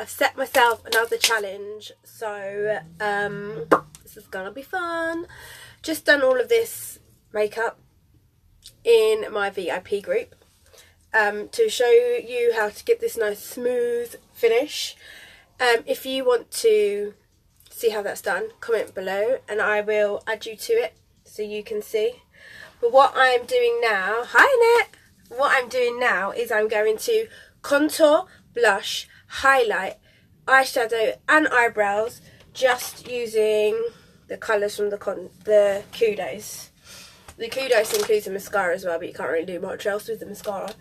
I've set myself another challenge, so this is gonna be fun. Just done all of this makeup in my VIP group to show you how to get this nice smooth finish. If you want to see how that's done, comment below and I will add you to it so you can see. But what I'm doing now, hi Annette, what I'm doing now is I'm going to contour, blush, highlight, eyeshadow and eyebrows just using the colours from the Kudos. The Kudos includes a mascara as well, but you can't really do much else with the mascara.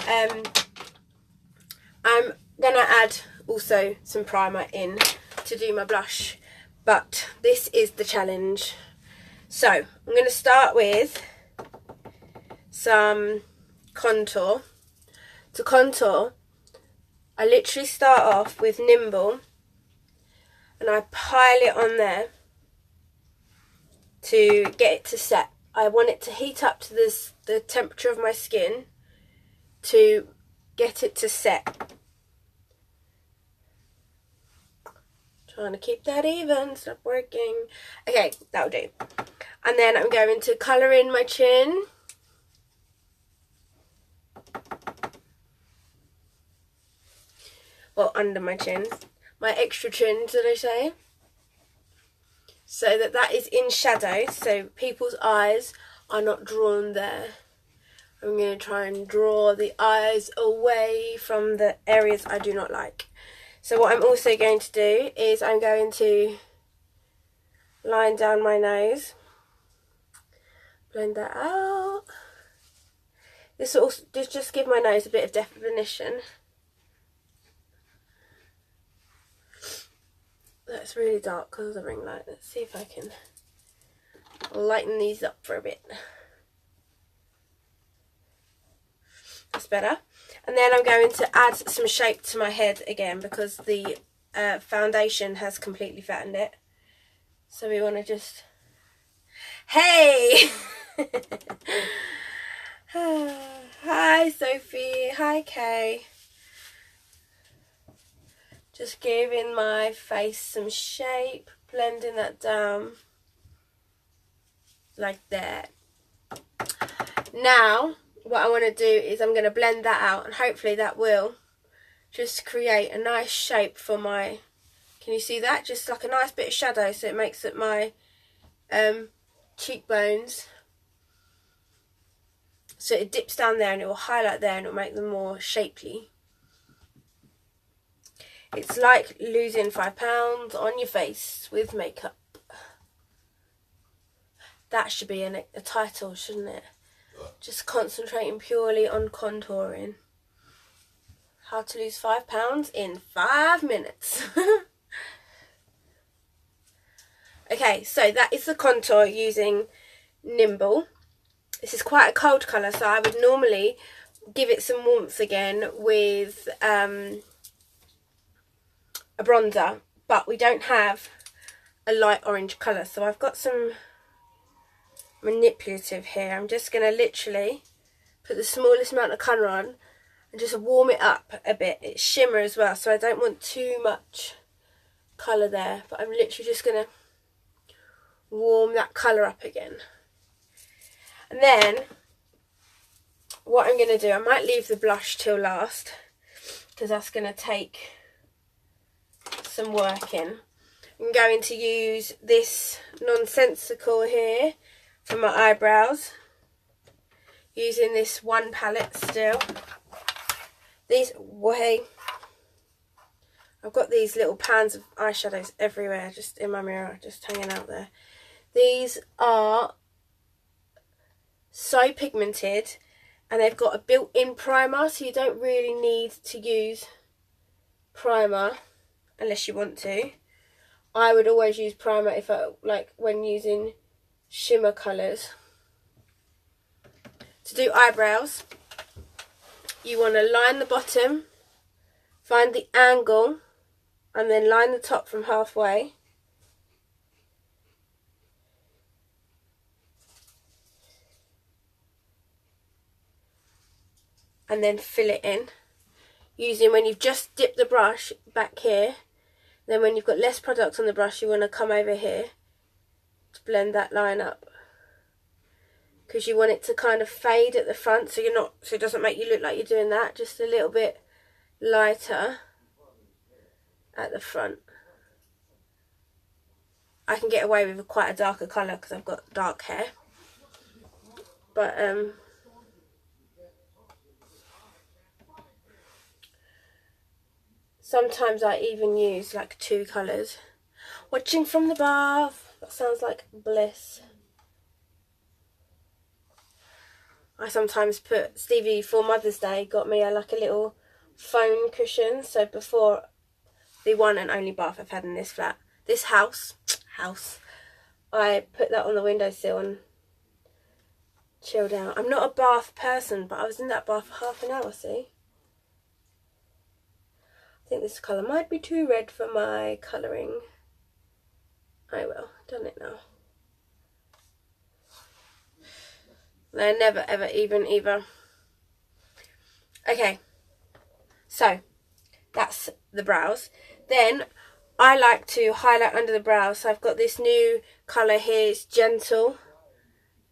I'm going to add also some primer in to do my blush, but this is the challenge. So I'm going to start with some contour. To contour, I literally start off with Nimble and I pile it on there to get it to set. I want it to heat up to the temperature of my skin to get it to set. Trying to keep that even, it's not working. Okay, that'll do. And then I'm going to colour in my chin. Well, under my chin. My extra chin, did I say? So that is in shadow, so people's eyes are not drawn there. I'm going to try and draw the eyes away from the areas I do not like. So what I'm also going to do is I'm going to line down my nose, blend that out. This will just give my nose a bit of definition. That's really dark because of the ring light. Let's see if I can lighten these up for a bit. That's better. And then I'm going to add some shape to my head again because the foundation has completely fattened it. So we want to just... Hey! Hi Sophie, hi Kay. Just giving my face some shape, blending that down like that. Now what I want to do is I'm going to blend that out and hopefully that will just create a nice shape for my, can you see that? Just like a nice bit of shadow so it makes it my cheekbones. So it dips down there and it will highlight there and it will make them more shapely. It's like losing 5 pounds on your face with makeup. That should be a title, shouldn't it? Just concentrating purely on contouring. How to lose 5 pounds in 5 minutes. Okay, so that is the contour using Nimble. This is quite a cold colour, so I would normally give it some warmth again with a bronzer, but we don't have a light orange colour, so I've got some manipulative here. I'm just going to literally put the smallest amount of colour on and just warm it up a bit. It's shimmer as well, so I don't want too much colour there, but I'm literally just going to warm that colour up again. And then what I'm going to do, I might leave the blush till last because that's going to take some work in. I'm going to use this Nonsensical here for my eyebrows, using this one palette still. These I've got these little pans of eyeshadows everywhere, just in my mirror, just hanging out there. These are so pigmented and they've got a built-in primer, so you don't really need to use primer unless you want to. I would always use primer if when using shimmer colours. To do eyebrows, you want to line the bottom, find the angle, and then line the top from halfway. And then fill it in. using when you've just dipped the brush back here. Then when you've got less product on the brush, you want to come over here to blend that line up, because you want it to kind of fade at the front, so it doesn't make you look like you're doing that. Just a little bit lighter at the front. I can get away with quite a darker colour because I've got dark hair, but sometimes I even use like 2 colours. Watching from the bath, that sounds like bliss. I sometimes put, Stevie for Mother's Day got me like a little phone cushion. So before, the one and only bath I've had in this flat, this house, I put that on the windowsill and chilled out. I'm not a bath person, but I was in that bath for half an hour, see? I think this colour might be too red for my colouring. I will, done it now. They're never ever even either. Okay, so that's the brows. Then I like to highlight under the brows. So I've got this new colour here, it's Gentle.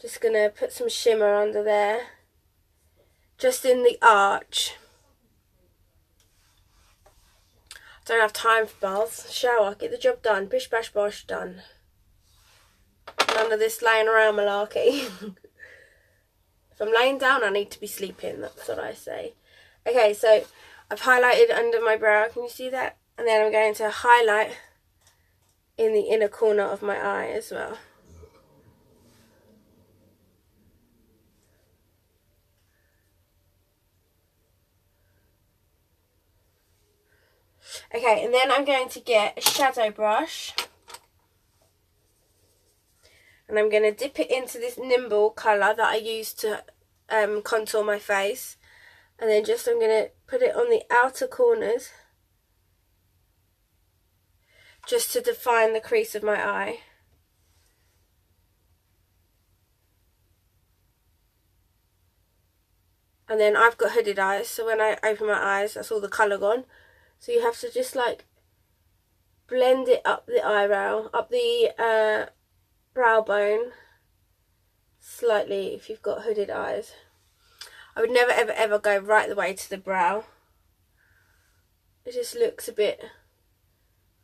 Just going to put some shimmer under there, just in the arch. Don't have time for baths. Shower, get the job done. Bish bash bosh, done. None of this laying around malarkey. If I'm laying down, I need to be sleeping. That's what I say. Okay, so I've highlighted under my brow. Can you see that? And then I'm going to highlight in the inner corner of my eye as well. Okay, and then I'm going to get a shadow brush. And I'm going to dip it into this Nimble colour that I use to contour my face. And then I'm going to put it on the outer corners, just to define the crease of my eye. And then I've got hooded eyes, so when I open my eyes, that's all the colour gone. So you have to just like blend it up the eyebrow, up the brow bone slightly if you've got hooded eyes. I would never ever ever go right the way to the brow. It just looks a bit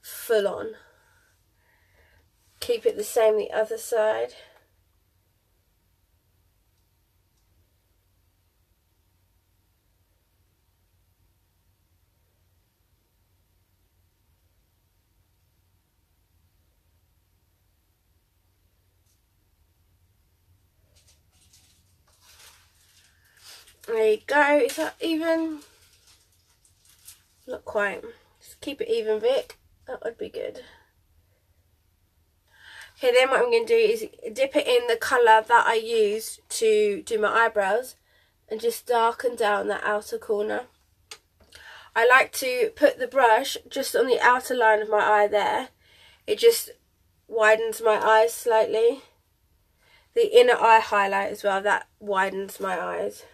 full on. Keep it the same the other side. There you go. Is that even? Not quite. Just keep it even, Vic. That would be good. Okay, then what I'm going to do is dip it in the colour that I used to do my eyebrows and just darken down that outer corner. I like to put the brush just on the outer line of my eye there. It just widens my eyes slightly. The inner eye highlight as well, that widens my eyes.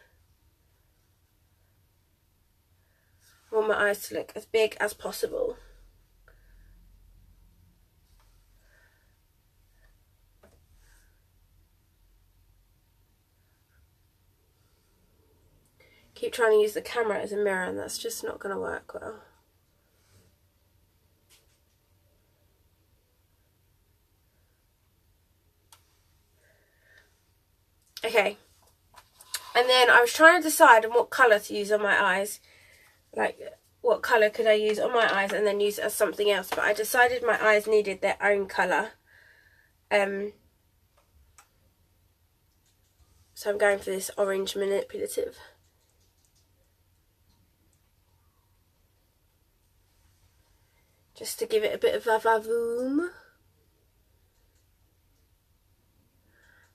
I want my eyes to look as big as possible. Keep trying to use the camera as a mirror and that's just not going to work well. Okay. And then I was trying to decide on what colour to use on my eyes. Like, what colour could I use on my eyes and then use it as something else. But I decided my eyes needed their own colour. So I'm going for this orange manipulative. Just to give it a bit of a vavoom.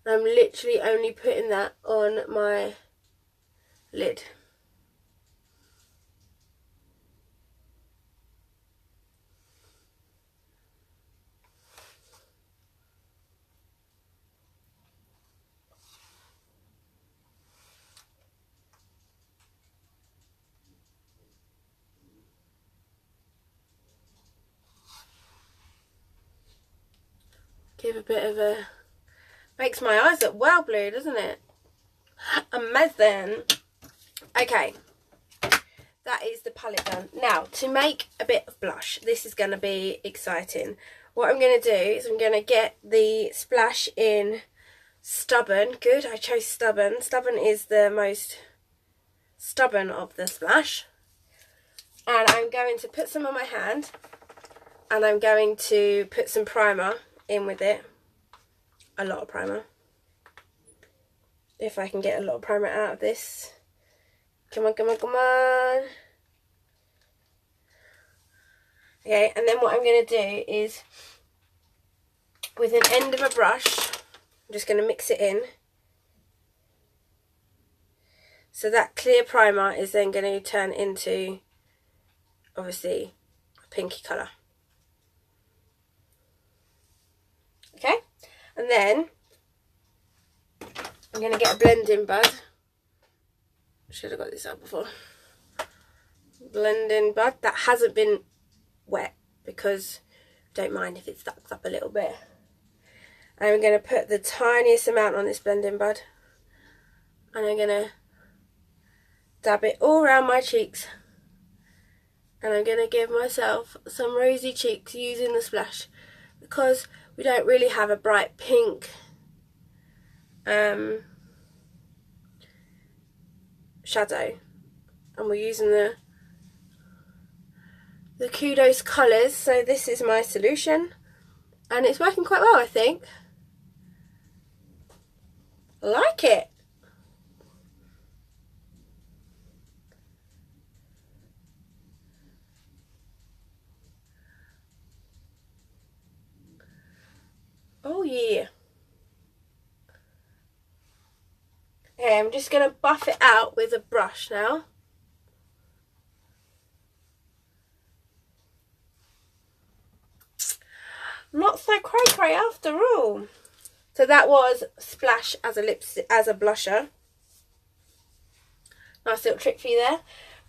I'm literally only putting that on my lid. give a bit of a... Makes my eyes look well blue, doesn't it? Amazing. Okay. That is the palette done. Now, to make a bit of blush, this is going to be exciting. What I'm going to do is I'm going to get the splash in Stubborn. Good, I chose Stubborn. Stubborn is the most stubborn of the splash. And I'm going to put some on my hand. And I'm going to put some primer in with it. A lot of primer. If I can get a lot of primer out of this. Come on, come on, come on. Okay, and then what I'm going to do is, with an end of a brush, I'm just going to mix it in. So that clear primer is then going to turn into, obviously, a pinky colour. Okay, and then I'm going to get a blending bud. Should have got this out before. Blending bud that hasn't been wet, because don't mind if it sucks up a little bit. And I'm going to put the tiniest amount on this blending bud, and I'm going to dab it all around my cheeks, and I'm going to give myself some rosy cheeks using the splash, because we don't really have a bright pink shadow, and we're using the Kudos colours, so this is my solution, and it's working quite well, I think. I like it. Oh yeah. Okay, I'm just going to buff it out with a brush now. Not so cray-cray after all. So that was Splash as a blusher. Nice little trick for you there.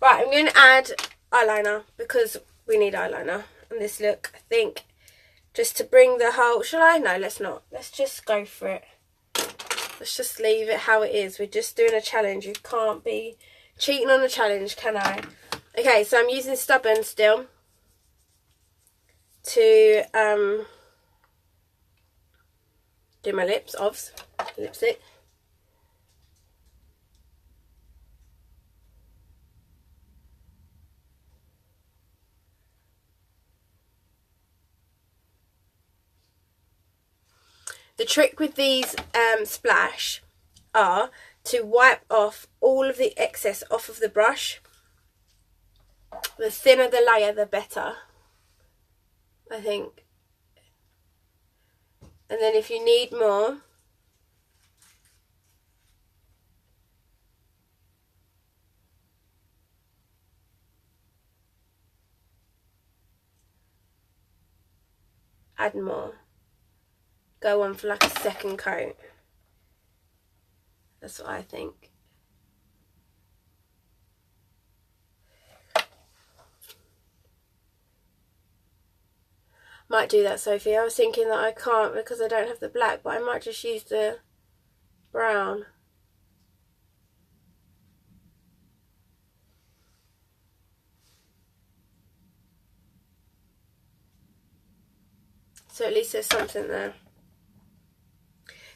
Right, I'm going to add eyeliner, because we need eyeliner on this look, I think. Just to bring the whole... Shall I? No, let's not. Let's just go for it. Let's just leave it how it is. We're just doing a challenge. You can't be cheating on a challenge, can I? Okay, so I'm using Stubborn still to do my lips, lipstick. The trick with these splash are to wipe off all of the excess off of the brush. The thinner the layer, the better, I think. And then if you need more, add more. Go on for like a second coat. That's what I think. Might do that, Sophie. I was thinking that I can't because I don't have the black, but I might just use the brown. So at least there's something there.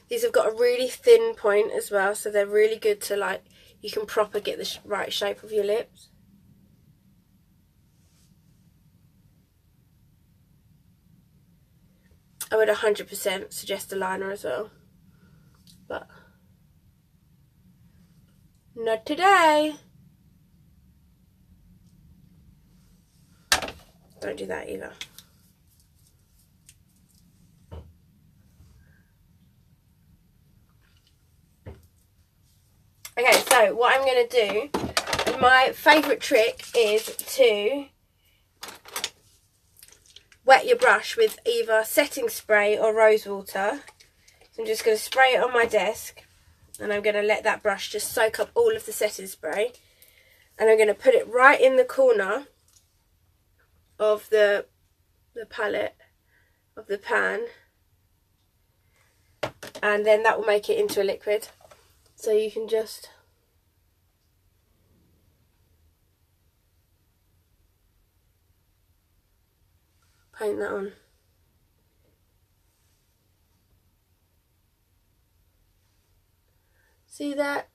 These have got a really thin point as well, so they're really good to, like, you can proper get the right shape of your lips. I would 100% suggest a liner as well, but not today. Don't do that either. Okay, so what I'm going to do, my favourite trick is to wet your brush with either setting spray or rose water. So I'm just going to spray it on my desk, and I'm going to let that brush just soak up all of the setting spray, and I'm going to put it right in the corner of the palette, of the pan. and then that will make it into a liquid. So you can just paint that on. See that?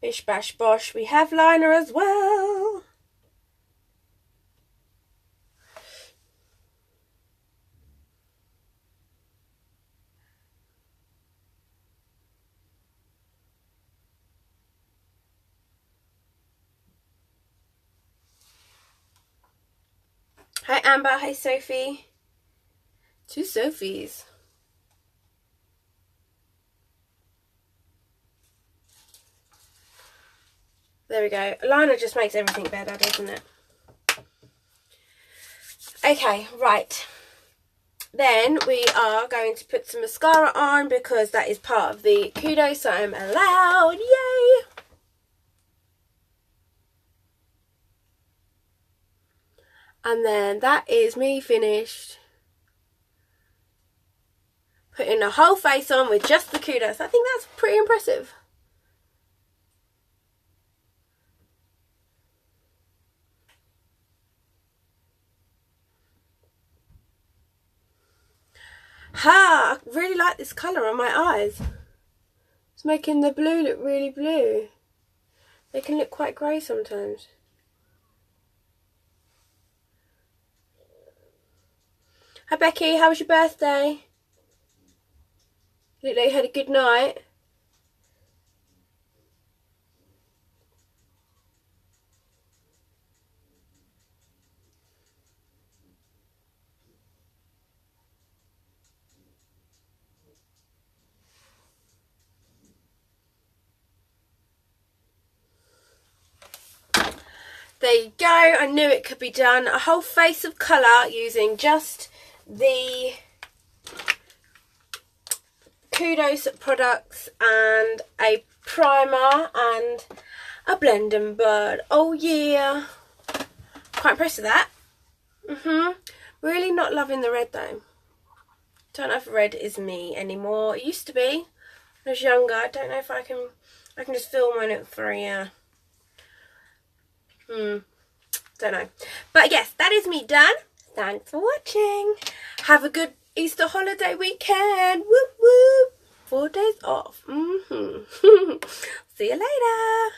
Bish bash bosh, we have liner as well. Hi Amber, hi Sophie. Two Sophies. There we go. Liner just makes everything better, doesn't it? Okay, right. Then we are going to put some mascara on because that is part of the kudos, so I'm allowed. Yay! And then that is me finished. Putting the whole face on with just the kudos. I think that's pretty impressive. Ha! I really like this colour on my eyes. It's making the blue look really blue. They can look quite grey sometimes. Hi Becky, how was your birthday? Look like you had a good night. There you go, I knew it could be done. A whole face of colour using just the Kudos products and a primer and a blending bird. Oh yeah. Quite impressed with that. Really not loving the red though. Don't know if red is me anymore. It used to be when I was younger. I don't know if I can just film on it for a don't know. But yes, that is me done. Thanks for watching. Have a good Easter holiday weekend. Whoop whoop. 4 days off. See you later.